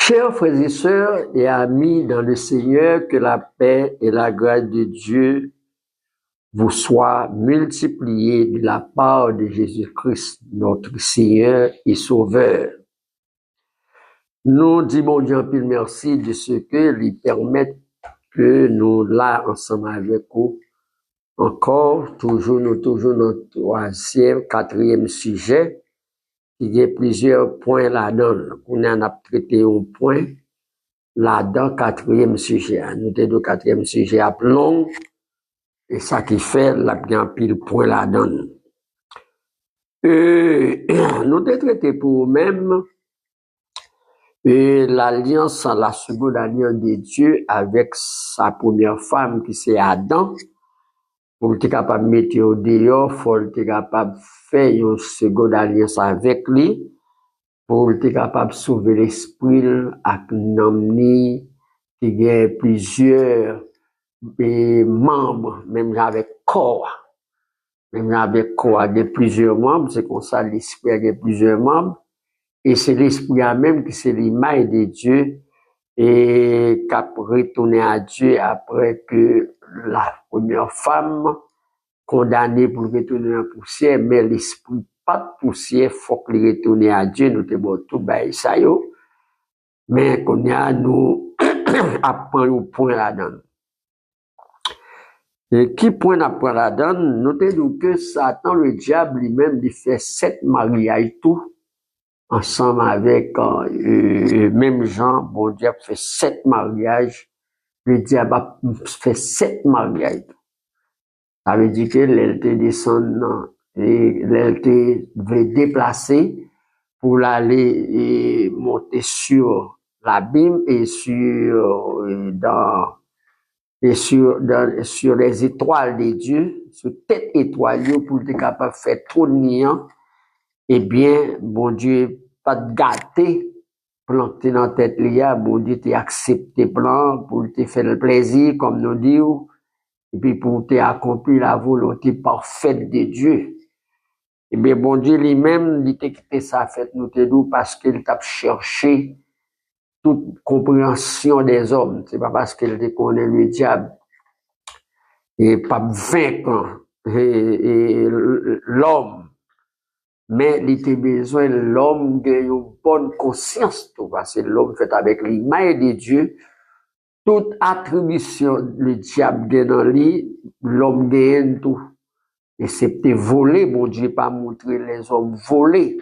Chers frères et sœurs et amis dans le Seigneur, que la paix et la grâce de Dieu vous soient multipliées de la part de Jésus-Christ, notre Seigneur et Sauveur. Nous disons Dieu un peu merci de ce que lui permettent que nous là ensemble avec vous encore, toujours notre troisième, quatrième sujet. Il y a plusieurs points là-dedans. On en a traité un point là-dedans, quatrième sujet. Nous avons le quatrième sujet à long, et ça qui fait la bien pile point là-dedans. Nous avons traité pour nous-mêmes l'alliance, la seconde alliance de Dieu avec sa première femme qui c'est Adam. Pour être capable de mettre au dehors, faut être capable de faire une seconde alliance avec lui. Pour être capable de sauver l'esprit avec un homme qui a plusieurs membres, même avec corps. Même avec corps, il y a plusieurs membres, c'est comme ça l'esprit a plusieurs membres. Et c'est l'esprit même qui c'est l'image de Dieu et qui a retourné à Dieu après que la première femme condamnée pour retourner en poussière, mais l'esprit pas de poussière, faut qu'il retourne à Dieu, nous te bon tout ça yo. Mais qu'on a nous apprend au point là-dedans. Et qui point apprend là-dedans, nous te dit que Satan, le diable lui-même, il fait 7 mariages tout, ensemble avec même Jean, bon Dieu fait 7 mariages, le diable a fait 7 mariages. Ça veut dire que l'elle descend et l'elle devait déplacer pour aller monter sur l'abîme et sur les étoiles de Dieu, sur tête étoile pour être capable de faire trop de niant. Eh bien, bon Dieu, pas de gâter, planter dans la tête liée, bon Dieu, t'es accepté plan pour te faire le plaisir, comme nous disons, et puis pour te accomplir la volonté parfaite de Dieu. Eh bien, bon Dieu lui-même, il t'a quitté sa fête, nous te disons, parce qu'il t'a cherché toute compréhension des hommes. C'est pas parce qu'il te connaît le diable et pas vaincre l'homme. Mais il était besoin de l'homme qui a une bonne conscience, tout, parce que l'homme fait avec l'image de Dieu, toute attribution le diable gagne dans lui, l'homme gagne tout. Et c'est peut-être voler, bon Dieu pas montrer les hommes voler.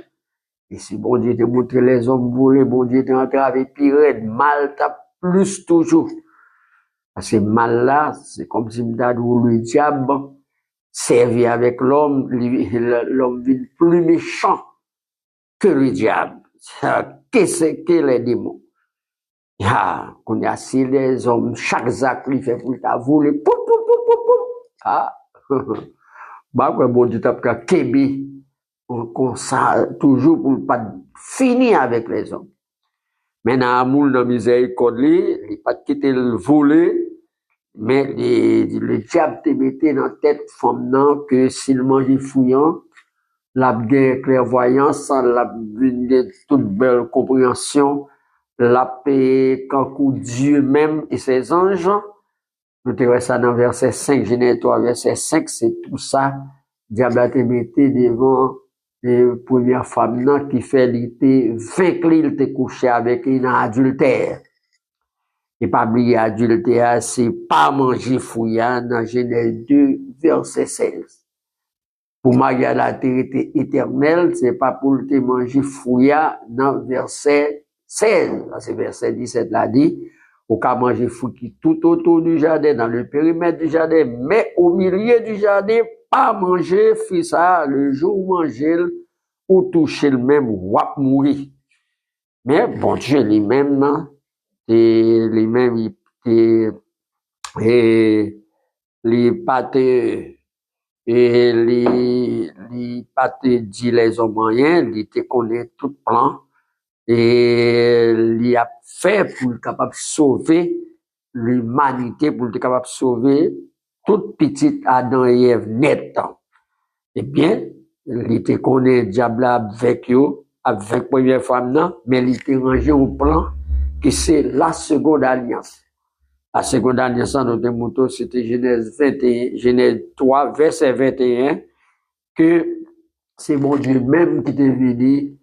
Et si bon Dieu te montre les hommes voler, bon Dieu te rentre avec pire, mal t'a plus toujours. Parce que mal là, c'est comme si le diable servi avec l'homme, l'homme vit plus méchant que le diable. Qu'est-ce que les démons? Ah, qu'on a si les hommes, chaque zac lui fait pour ta voler, pou, pou, pou, pou, pou. Ah, bah, quoi, bon Dieu t'a pris kébi, comme ça, toujours pour pas finir avec les hommes. Mais dans l'amour, dans la miséricorde, il pas quitter le voler, mais le diable te mettait dans la tête femme que s'il mangeait fouillant, la guerre clairvoyance, la toute belle compréhension, la paix quand Dieu même et ses anges. Nous te ça dans verset 5, Genèse 3, verset 5, c'est tout ça. Diable a te mettait devant les premières femmes qui fait l'été, vaincre, il te couché avec une adultère. Et pas oublier adultère, c'est pas manger fouillant dans Genèse 2, verset 16. Pour marier la terre éternelle, c'est pas pour te manger fouillant dans verset 16. C'est verset 17 l'a dit. Ou qu'à manger fouillis tout autour du jardin, dans le périmètre du jardin, mais au milieu du jardin, pas manger, fit ça, le jour où manger, ou toucher le même, ou mourir. Mais bon Dieu lui-même, et lui-même, il pas te, et il pas te dit les hommes rien, il te connaît tout plan, et il a fait pour être capable de sauver l'humanité, pour être capable de sauver toute petite Adam et Ève net. Eh bien, il te connaît diable avec eux, avec première femme, non, mais il te rangé au plan qui c'est la seconde alliance. La seconde alliance, c'était Genèse 3, verset 21, que c'est mon Dieu même qui t'est venu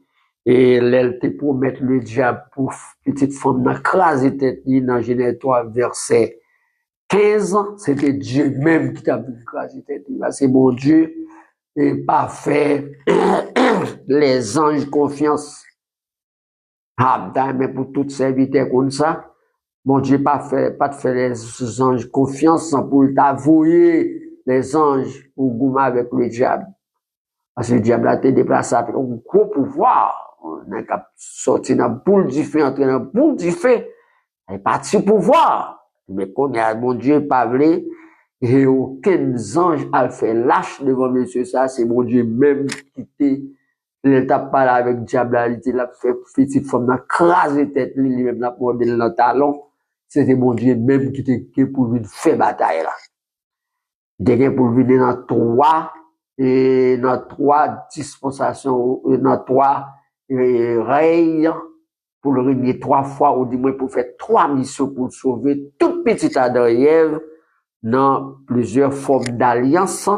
et elle te promet le diable pour petite femme dans crase tête dans Genèse 3, verset 15, c'était Dieu même qui t'a vu craser tête. C'est mon Dieu et pas fait les anges confiance. Ah, mais pour tout serviteur comme ça, mon Dieu pas de faire les anges confiance pour t'avouer les anges ou goumer avec le diable. Parce que le diable a été déplacé avec un gros pouvoir. On est sorti dans la boule du feu, entré dans la boule du feu. Il est parti pouvoir. Mais quand il y a mon Dieu pas voulu, et aucun ange a fait lâche devant monsieur ça, c'est mon Dieu même qui était, il t'a parlé avec le diable, il a fait petite forme, il a crasé tête, il même l'a mordé dans le talon. C'était mon Dieu même qui était pour lui faire bataille là. Il était pour lui dans trois dispensations, dans trois règnes, pour le régner 3 fois, ou du moins pour faire 3 missions pour sauver toute petite Adam et Ève dans plusieurs formes d'alliance.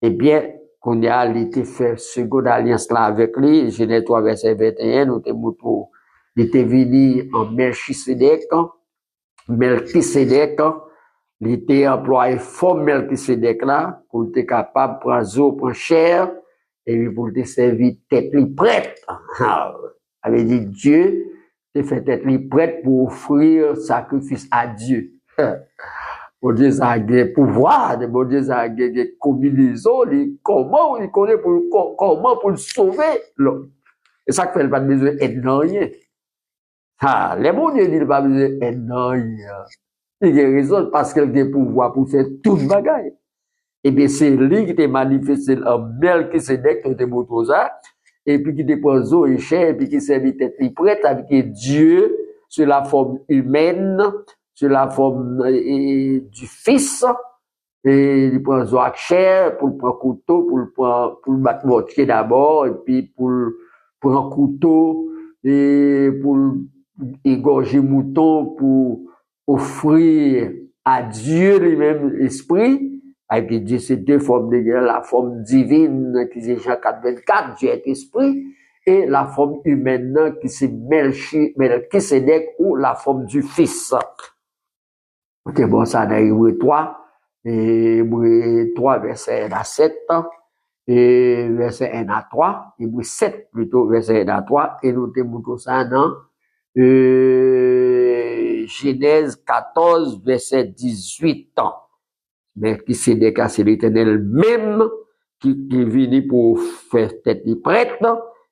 Eh bien, qu'on a été fait seconde alliance là avec lui, Genèse 3, verset 21, nous te montrons, il était venu en Melchisedec, il était employé forme Melchisedec là, pour être capable de prendre eau, prendre chair, et puis pour te servir tête prête. Avait dit Dieu te fait être prête pour offrir sacrifice à Dieu. Bon Dieu a des pouvoirs, bon Dieu a des combinaisons, comment il connaît comment pour le sauver l'homme. Et ça fait pas besoin d'être dans rien. Ah, les bons Dieu disent pas besoin d'être dans rien. Il y a raison parce qu'il a des pouvoirs pour faire tout le bagage. Et bien c'est lui qui t'a manifesté en Melchisedec, qui t'a montré ça. Et puis qui dépose eau et chair, et puis qui servit tête prête avec Dieu sur la forme humaine, sur la forme du Fils, et il prend eau avec chair, pour le prendre couteau, pour le battre mortier d'abord, et puis pour un couteau, et pour égorger mouton, pour offrir à Dieu lui-même l'esprit. Et puis Dieu, c'est deux formes de Dieu, la forme divine qui c'est Jean 4:24, Dieu est esprit, et la forme humaine qui c'est Melchisedec ou la forme du Fils. Ok, bon, ça dans Hébreux 3, Hébreux 3, verset 1 à 7, et verset 1 à 3, Hébreux 7 plutôt, verset 1 à 3, et nous te montrons ça dans Genèse 14, verset 18. Melchisedec, c'est l'Éternel même qui est venu pour faire tête prête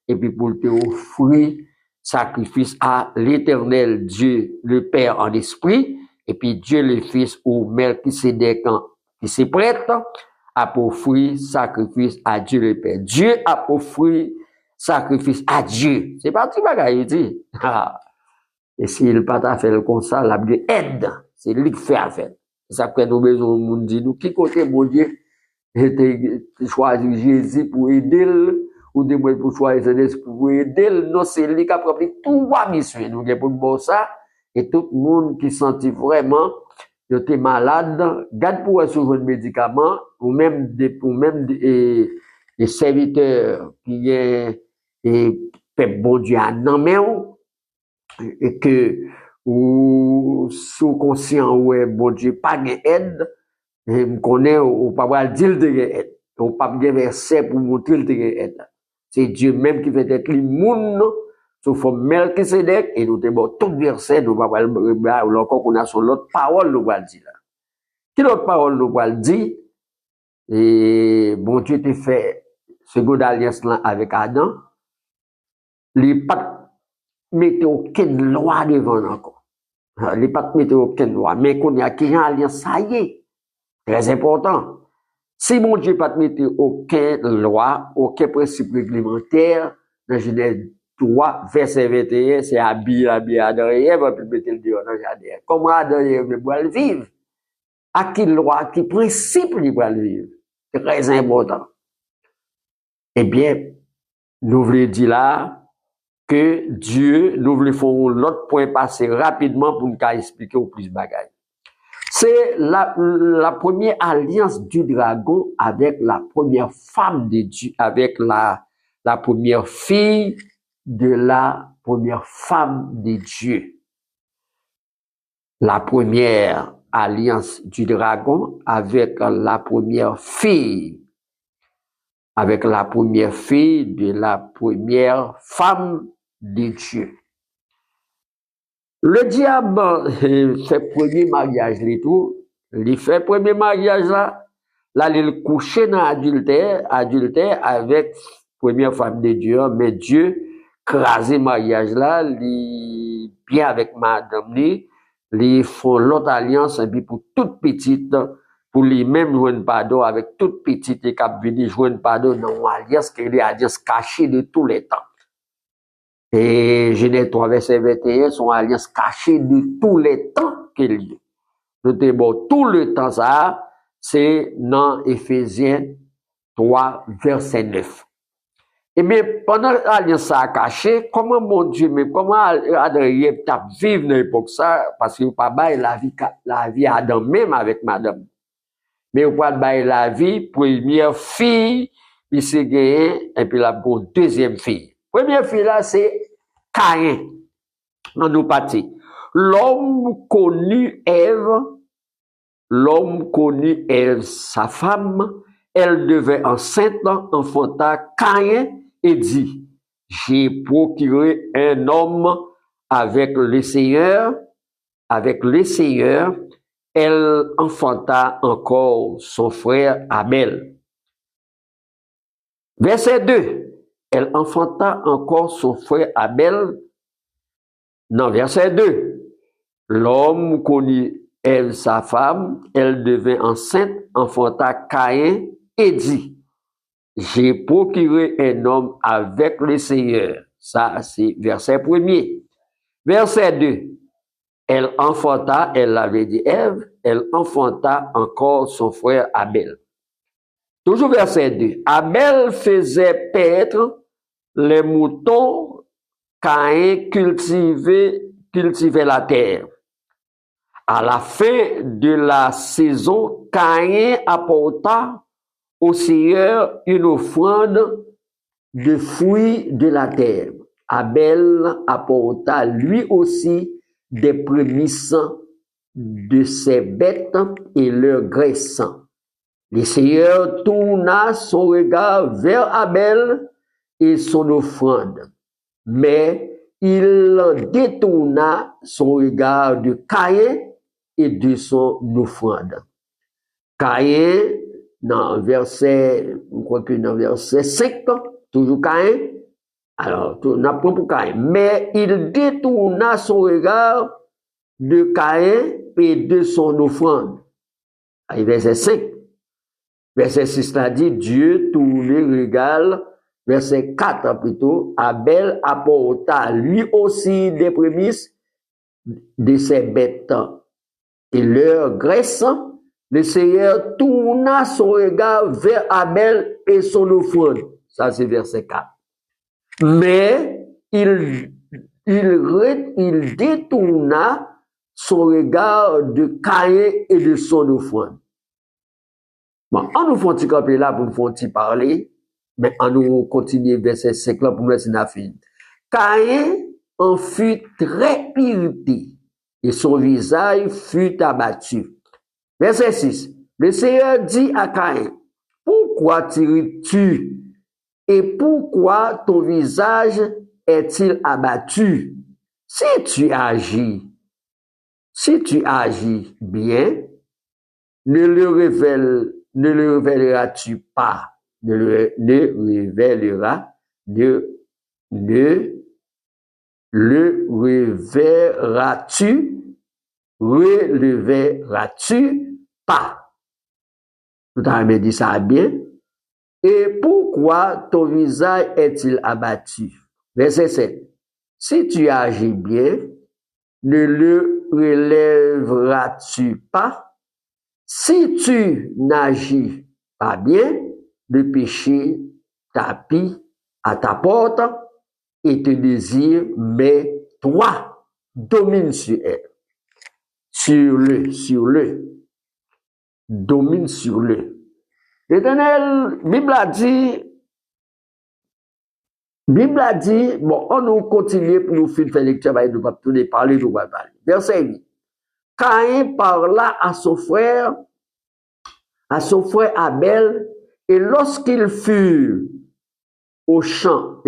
et puis pour te offrir sacrifice à l'Éternel Dieu le Père en esprit et puis Dieu le Fils ou Melchisedec qui s'est prête à offrir sacrifice à Dieu le Père. Dieu a offert sacrifice à Dieu. C'est pas tout bagaille dit. Et s'il pas ta fait comme ça, la aide, c'est lui qui fait affaire. C'est ça que nous besoin de monde dit nous qui côté mon Dieu était choisi Jésus pour aider ou de moi pour choisir Jésus pour aider non c'est lui qui a pris trois missions nous pour bon ça et tout le monde qui sentit vraiment il était malade garde pour sur un médicament ou même des serviteurs qui est et fait bon Dieu à non mais et que ou sous conscient ouais bon Dieu pas d'aide et me connaît ou pas dire de aide ou pas de verset pour montrer de aide c'est Dieu même qui fait être le monde sous forme Melchisedec et nous te bon tout verset nous pas ou encore qu'on a sur l'autre parole nous va dire là qui l'autre parole nous va dire et bon Dieu te fait seconde alliance là avec Adam les pas mettre aucune loi devant encore. Les pas mettre aucune loi. Mais qu'on y a qui en alliance, ça y est. Très important. Si mon Dieu pas mettre aucune loi, aucun principe réglementaire, dans Genèse 3, verset 21, c'est habillé Adam et Ève, puis mettre le dehors dans le jardin. Comment Adam et Ève doivent vivre? À quelle loi, à quel principe ils doivent vivre? C'est très important. Eh bien, nous voulons dire là, que Dieu, nous voulons l'autre point passer rapidement pour nous expliquer au plus bagaille. C'est la première alliance du dragon avec la première femme de Dieu, avec la première fille de la première femme de Dieu. La première alliance du dragon avec la première fille de la première femme de Dieu. Le diable fait premier mariage les tout, il fait premier mariage là il couché dans adultère avec première femme de Dieu, mais Dieu crasé mariage là, il bien avec madame li font l'autre alliance et puis pour toute petite pour lui-même joindre pardon avec toute petite et cap venir joindre pardon dans une alliance qui est alliance cachée de tous les temps. Et Genèse 3 verset 21 son alliance cachée de tous les temps qu'il y a. Notez bon, tout le temps ça, c'est dans Éphésiens 3 verset 9. Et bien, pendant l'alliance ça caché, comment mon Dieu, mais comment Adrien t'a vivre dans l'époque ça, parce que pas bail la vie Adam même avec madame. Mais ou pas bail la vie, première fille, il s'est gagné, et puis la deuxième fille. Première fille là, c'est Caïn. On nous partit. L'homme connu Ève, sa femme, elle devait enceinte, enfanta Caïn et dit, j'ai procuré un homme avec le Seigneur, elle enfanta encore son frère Abel. Verset 2. Elle enfanta encore son frère Abel. Non, verset 2. L'homme connut Ève, sa femme, elle devint enceinte, enfanta Caïn et dit, j'ai procuré un homme avec le Seigneur. Ça, c'est verset 1er. Verset 2. Elle enfanta, elle l'avait dit Ève, elle enfanta encore son frère Abel. Toujours verset 2. Abel faisait paître les moutons, Caïn cultivait la terre. À la fin de la saison, Caïn apporta au Seigneur une offrande de fruits de la terre. Abel apporta lui aussi des prémices de ses bêtes et leurs graisses. Le Seigneur tourna son regard vers Abel et son offrande, mais il détourna son regard de Caïn et de son offrande. Caïn, dans verset 5, toujours Caïn, alors, on apprend pour Caïn, mais il détourna son regard de Caïn et de son offrande. Verset 5. Verset 6 là dit, Dieu tournait le regard. Verset 4 plutôt, Abel apporta lui aussi des prémices de ses bêtes et leurs graisses. Le Seigneur tourna son regard vers Abel et son offrande. Ça, c'est verset 4. Mais il détourna son regard de Caïn et de son offrande. Bon, on nous fait un petit là pour nous faire un petit parler, mais on nous continue verset 5 là pour nous laisser la fin. Caïn en fut très irrité et son visage fut abattu. Verset 6. Le Seigneur dit à Caïn, pourquoi t'irrites-tu et pourquoi ton visage est-il abattu? Si tu agis bien, ne le révéleras-tu pas? Ne le releveras-tu pas? Tout à l'heure, dit ça bien. Et pourquoi ton visage est-il abattu? Verset 7. Si tu agis bien, ne le relèveras-tu pas? Si tu n'agis pas bien, le péché tapit à ta porte et te désire, mais toi, domine sur elle. Sur le. Domine sur le. L'Éternel, Bible a dit, bon, on nous continue pour nous faire lecture, nous va parler, nous va parler. Verset 8. Caïn parla à son frère Abel, et lorsqu'il fut au champ,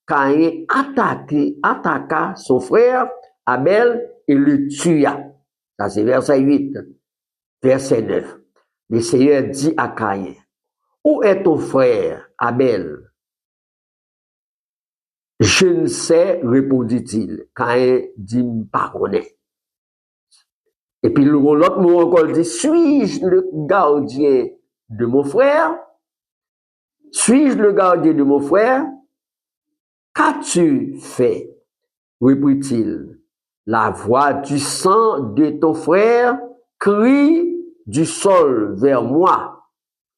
Caïn attaqua son frère Abel et le tua. Ça c'est verset 8. Verset 9. Le Seigneur dit à Caïn, où est ton frère Abel? Je ne sais, répondit-il. Caïn dit, pas connaît. Et puis l'autre mot encore dit, suis-je le gardien de mon frère? Suis-je le gardien de mon frère? Qu'as-tu fait? Reprit-il. La voix du sang de ton frère crie du sol vers moi.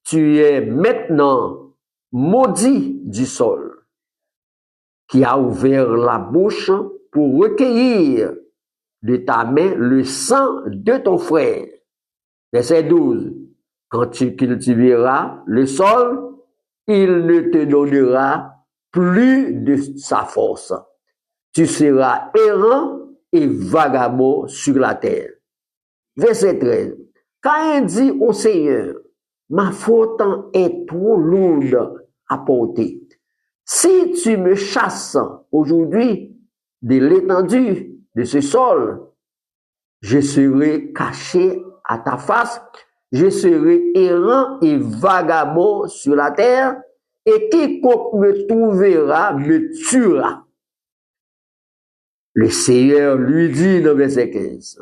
Tu es maintenant maudit du sol, qui a ouvert la bouche pour recueillir de ta main le sang de ton frère. Verset 12. Quand tu cultiveras le sol, il ne te donnera plus de sa force. Tu seras errant et vagabond sur la terre. Verset 13. Caïn dit au Seigneur, ma faute est trop lourde à porter. Si tu me chasses aujourd'hui de l'étendue de ce sol, je serai caché à ta face, je serai errant et vagabond sur la terre, et quiconque me trouvera me tuera. Le Seigneur lui dit dans verset 15,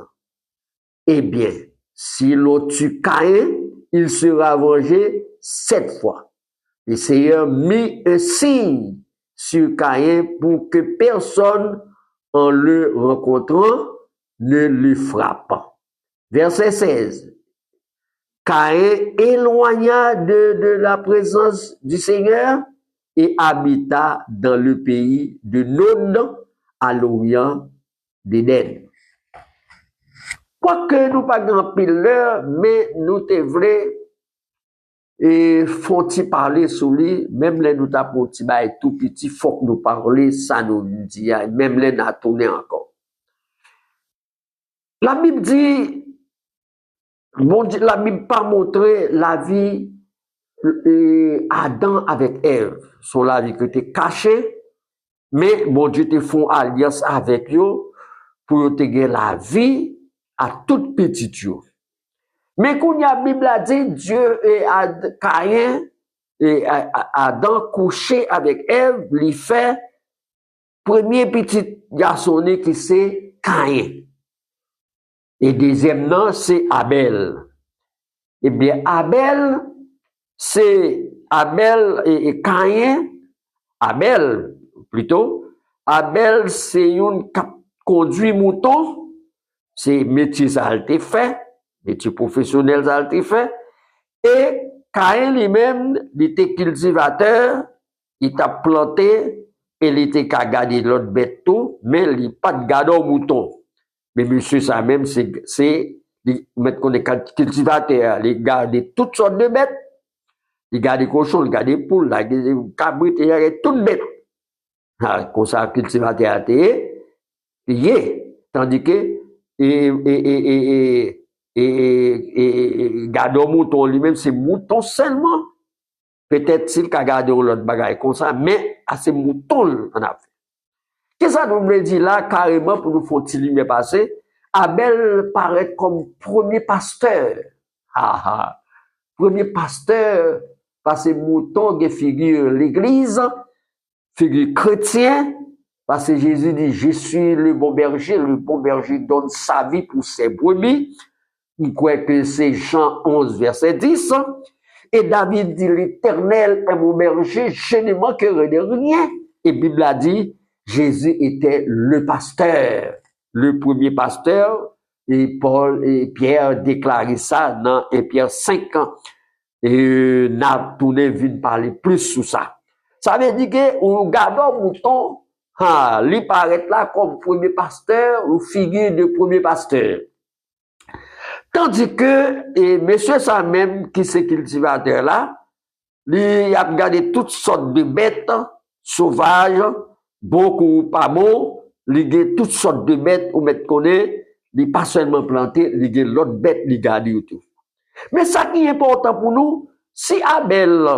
eh bien, si l'on tue Caïn, il sera vengé 7 fois. Le Seigneur mit un signe sur Caïn pour que personne, en le rencontrant, ne le frappe. Verset 16. Caïn éloigna de la présence du Seigneur et habita dans le pays de Nod, à l'orient d'Éden. Quoique nous pas grand pile l'heure, mais nous te vrai et faut-il parler sur lui, même les nous tapons tout petit, faut que nous parler, ça nous dit, même les n'a tourné encore. La Bible dit, bon Dieu, la Bible pas montré la vie Adam avec Ève, son la vie qui était cachée, mais bon Dieu te font alliance avec eux pour te gagner la vie à toute petite yo. Mais quand la Bible a dit Dieu et Caïn et Adam couché avec Ève, lui fait premier petit garçon qui c'est Caïn. Et deuxième nom c'est Abel. Eh bien Abel c'est Abel et Caïn. Abel plutôt. Abel c'est une qui conduit mouton. C'est métier ça a été fait. Métier professionnel ça a été fait. Et Caïn lui-même, il était cultivateur, il t'a planté, et il était qu'à garder l'autre bête tout, mais il n'a pas de garde au mouton. Mais monsieur ça même, c'est, mettre qu'on est cultivateur, il garde toutes sortes de bêtes. Il garde des cochons, il garde des poules, il garde des cabrites, il garde toutes bêtes. Comme ça, cultivateur tandis que, et garder un mouton lui-même, c'est mouton seulement. Peut-être s'il a gardé l'autre bagaille comme ça, mais à ces moutons, on a fait. Qu'est-ce que ça nous veut dire là, carrément, pour nous faut-il lui passer? Abel paraît comme premier pasteur. Premier pasteur, parce que mouton qui figure l'église, figure chrétien, parce que Jésus dit, je suis le bon berger donne sa vie pour ses brebis. Il croit que c'est Jean 11, verset 10. Et David dit, l'Éternel est mon berger, je ne manquerai de rien. Et la Bible a dit, Jésus était le pasteur, le premier pasteur. Et Paul et Pierre déclarent ça dans 1 Pierre 5 ans. Et n'a tourné vite parler plus sur ça. Ça veut dire que ou gardons mouton, lui paraît là comme premier pasteur ou figure de premier pasteur. Tandis que, et monsieur ça même, qui c'est cultivateur là, il a regardé toutes sortes de bêtes sauvages, beaucoup pas bon, il a toutes sortes de bêtes, ou mettre connaît, il pas seulement planté, il a l'autre bête, il garde tout. Mais ça qui est important pour nous, si Abel,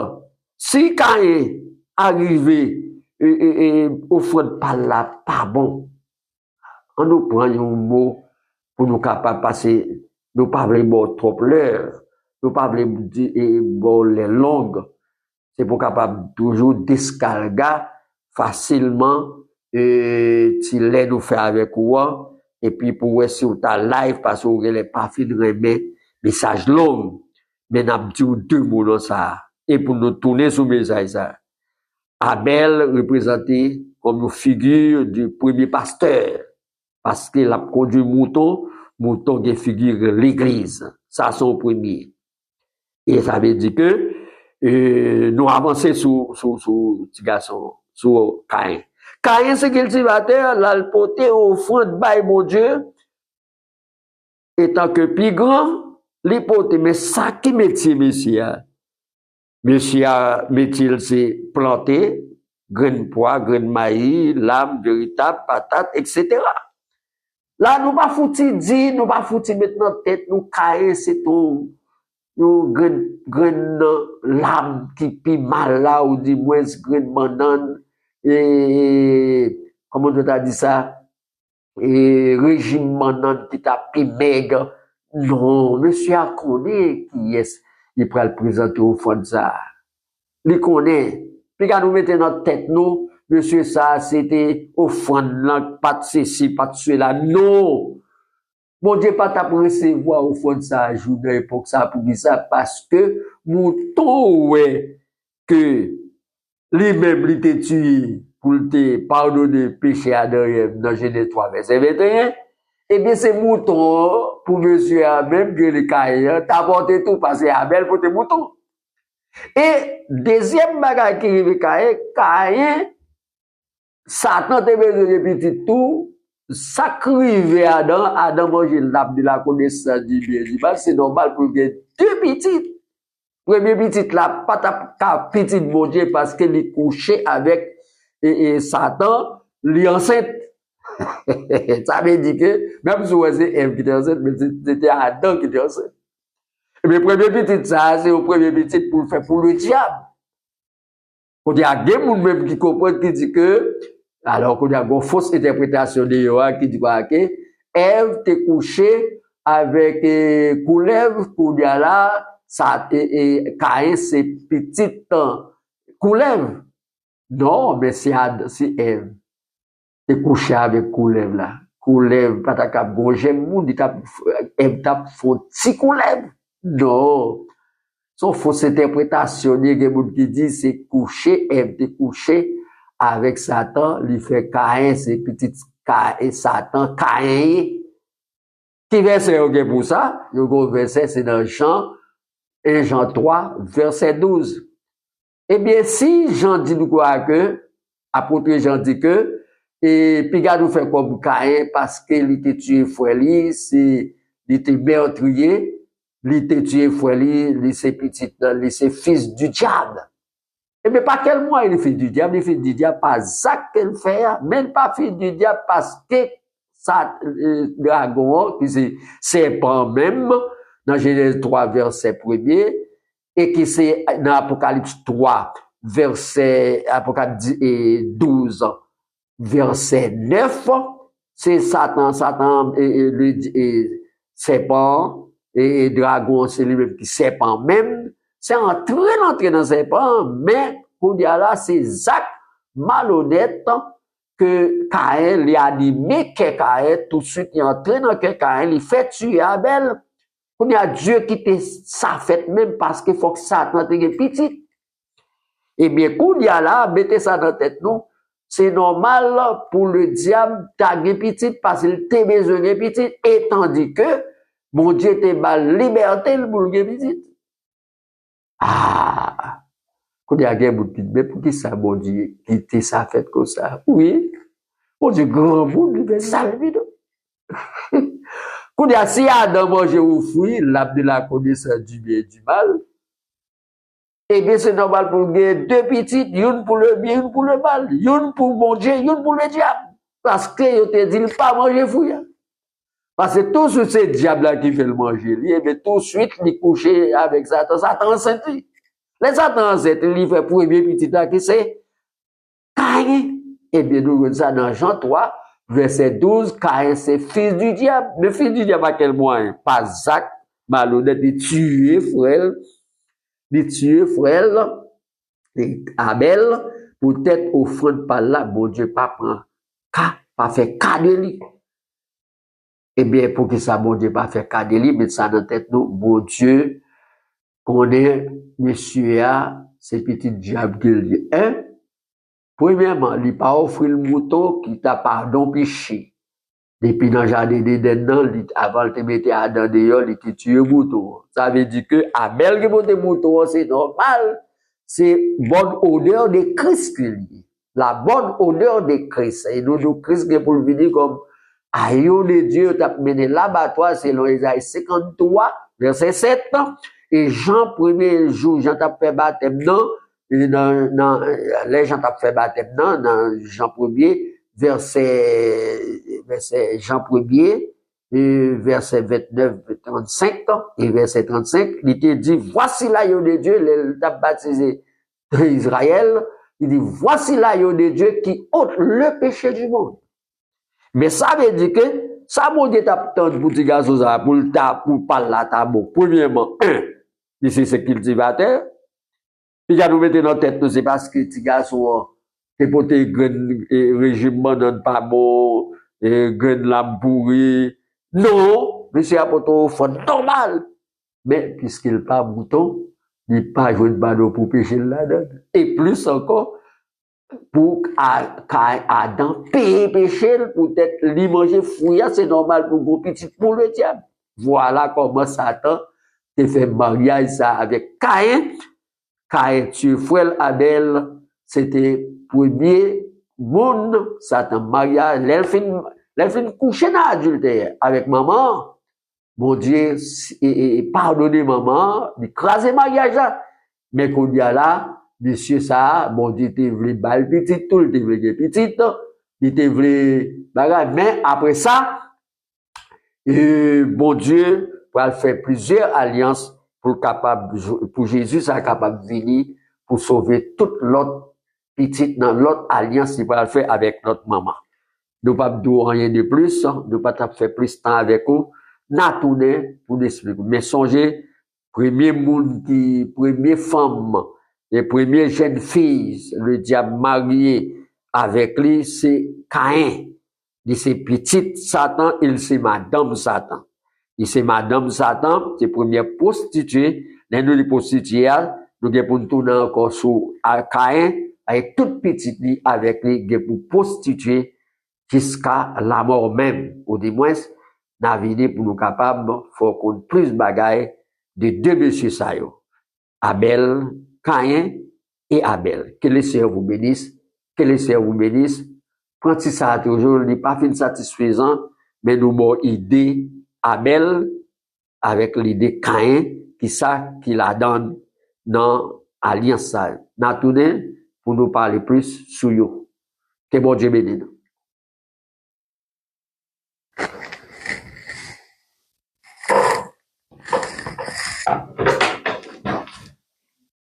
si Caïn arrivé et offre pas là, pas bon, on nous prend un mot pour nous capables passer, nous pas vraiment trop l'heure, nous pas vraiment dire bon les longues, c'est pour capable toujours descarga facilement et si les nous fait avec quoi et puis pour sur ta live parce que les pas fin de remettre message long mais n'a dit deux mots dans ça et pour nous tourner sur message ça Abel représenté comme une figure du premier pasteur parce qu'il a conduit mouton qui figure l'église ça son premier et ça veut dire que nous avançons sur petit garçon sur Caïn. Caïn c'est cultivateur l'a porté offrande by mon Dieu étant que plus grand les porter mais ça qui métier monsieur métier c'est planter grain de pois grain de maïs lame véritable patate etc. Là nous pas fouti dire nous pas fouti mettre dans tête nous Caïn c'est tout nous grain lame qui pi mal là ou du moins grain banane et comment tu as dit ça et régime banane qui t'a pi maigre non monsieur a connaît qui est il pourra le présenter au fond de ça il connaît puis quand nous mettons notre tête nous monsieur ça c'était au fond là pas de ceci pas de cela non bon Dieu pas t'a recevoir au fond de ça jour de l'époque ça pour dire ça parce que mouton ouais que lui-même il te tué pour te pardonner péché à derrière dans Genèse 3 verset 21 et bien c'est mouton pour monsieur même que le Caïn t'a porté tout parce que Abel pour tes moutons et deuxième bagage qui arrive Caïn Satan te besoin de petit tout sacrifié Adam manger l'arbre de la connaissance du bien du mal, c'est normal pour que deux petites. Premier petit là, pas ta petite mon Dieu parce qu'il est couché avec Satan, l'enceinte. Ça veut dire que, même si c'est Ève qui était enceinte, mais c'était Adam qui était enceinte. Mais premier petit ça, c'est au premier petit pour le faire pour le diable. Quand il y a des gens même qui comprennent, qui disent que, alors qu'il y a une fausse interprétation de Yoa qui dit que Ève t'est couché avec couleuvre pour dire là ça Caïn c'est petite couleuvre non mais c'est Ève t'est couché avec couleuvre là couleuvre pas ta cap gonger monde Ève t'a font petit couleuvre non son fausse interprétation il y a des qui dit c'est couché Ève t'est couché avec Satan, il fait Caïn, c'est petit Caïn, Satan, Caïn. Qui verset ok pour ça? Le verset, c'est dans Jean, 1 Jean 3, verset 12. Eh bien, si Jean dit quoi que, apôtre Jean dit que, et puis nous fait comme Caïn, parce qu'il était tué frère il était meurtrier, il était tué frère il c'est petit, il c'est fils du diable. Et mais pas quel mois il est fils du diable, il est fils du diable pas Zach qu'elle fait, même pas fils du diable parce que ça, dragon, qui c'est serpent même, dans Genèse 3, verset 1er, et qui c'est dans Apocalypse 3, verset, Apocalypse 12, verset 9, c'est Satan, et serpent, et dragon, c'est lui-même qui serpent même, c'est entrer dans le serpent, mais pour dire là, c'est Zach malhonnête que Caïn lui a animé que Caïn, tout de suite, il est entré dans que Caïn, il fait tuer Abel. Pour dire Dieu qui te ça fait même parce qu'il faut que Satan te petit. Eh bien, pour dire là, mettez ça dans la tête, non? C'est normal pour le diable t'aguer petit parce qu'il te besoin de petit, et tandis que mon Dieu te bat liberté pour le petit. Ah! Quand il y a un bout de mais pour qui ça, bon Dieu, quitter ça fait comme ça? Oui. Bon Dieu, grand bout, mais ça, évidemment. Quand il y a si Adam manger ou fruit, l'arbre de la connaissance du bien et du mal, eh bien, c'est normal pour gagner deux petites, une pour le bien, une pour le mal, une pour bon Dieu, une pour le diable. Parce que, yo te dit, pas manger fruit. Parce que tout ce c'est diable-là qui fait le manger, eh bien, tout de suite, il couche avec Satan. Satan enceinte. Les Satan enceinte, il fait premier petit là, qui c'est Caïn. Eh bien, nous regardons ça dans Jean 3, verset 12, Caïn, c'est fils du diable. Le fils du diable, à quel moyen? Pas Zach, malhonnête, de tuer frère, et Abel, peut-être offrande par là, bon Dieu, pas prend pas fait cas de lui. Eh bien, pour que ça, bon Dieu, pas fait cas de lui, mais ça dans tête nous, bon Dieu, connaît monsieur c'est petit diable qu'il dit. Premièrement, il pas offrir le mouton qui t'a pardon péché. Depuis dans le jardin d'Éden, avant de te mettre à Adam dehors, il te tue le mouton. Ça veut dire que Abel qui monte le mouton, c'est normal. C'est bonne odeur de Christ qui est. La bonne odeur de Christ. Et nous, Christ qui est pour le venir comme aïe de Dieu, t'as mené l'abattoir selon Isaïe 53, verset 7. Et Jean, premier jour, Jean t'a fait baptême, non, les gens t'a fait baptême, non, dans Jean premier, verset Jean 1er, verset 29, 35, et verset 35, il te dit, voici l'agneau de Dieu, il t'a baptisé Israël, il dit, voici l'agneau de Dieu qui ôte le péché du monde. Mais ça veut dire que, ça mon Dieu t'a tendu pour dire pour parler là, t'as bon. Premièrement, ici c'est cultivateur, puis il a nous mettre dans la tête, c'est parce que petit garçon, c'est pour tes régime non pas bon, graines l'âme pourrie. Non, mais c'est un poteau normal. Mais puisqu'il pas mouton, il pas joué de ballon pour pécher là-dedans. Et plus encore, pour Adam payer péché, peut-être lui manger fruit, c'est normal pour gros petit pour le diable. Voilà comment Satan te fait mariage ça avec Caïn. Caïn tue frère Abel, c'était premier monde, Satan mariage, l'elfine couché dans l'adultère avec maman. Mon Dieu, pardonnez maman, écraser mariage là. Mais qu'on y a là, monsieur ça, bon Dieu, t'es voulu balle petite, tout, t'es voulu petite, il t'es voulu bagarre. Mais après ça, bon Dieu, pour faire plusieurs alliances pour Jésus, ça capable de venir pour sauver toute l'autre petite dans l'autre alliance qu'il va faire avec notre maman. Nous pas dire rien de plus, nous pas faire plus de temps avec vous. N'a tourné pour l'expliquer. Mais songez, première femme, les premières jeunes filles, le diable marié avec lui, c'est Caïn. Il c'est petite Satan, il c'est madame Satan. Il c'est madame Satan, c'est première prostituée. Nous les prostituées, nous avons pour tourner encore sur Caïn, avec toute petite vie avec lui, pour prostituer jusqu'à la mort même. Ou du moins, naviguer pour nous capables, faut qu'on plus bagaille de deux messieurs ça yo. Abel, Caïn et Abel. Que les sœurs vous bénissent, que les sœurs vous bénissent. Quand ça toujours, n'est pas fin satisfaisant, mais nous avons idée Abel avec l'idée Caïn qui ça qui la donne dans alliance ça. N'a tourné pour nous parler plus sur yo. Que bon Dieu bénisse.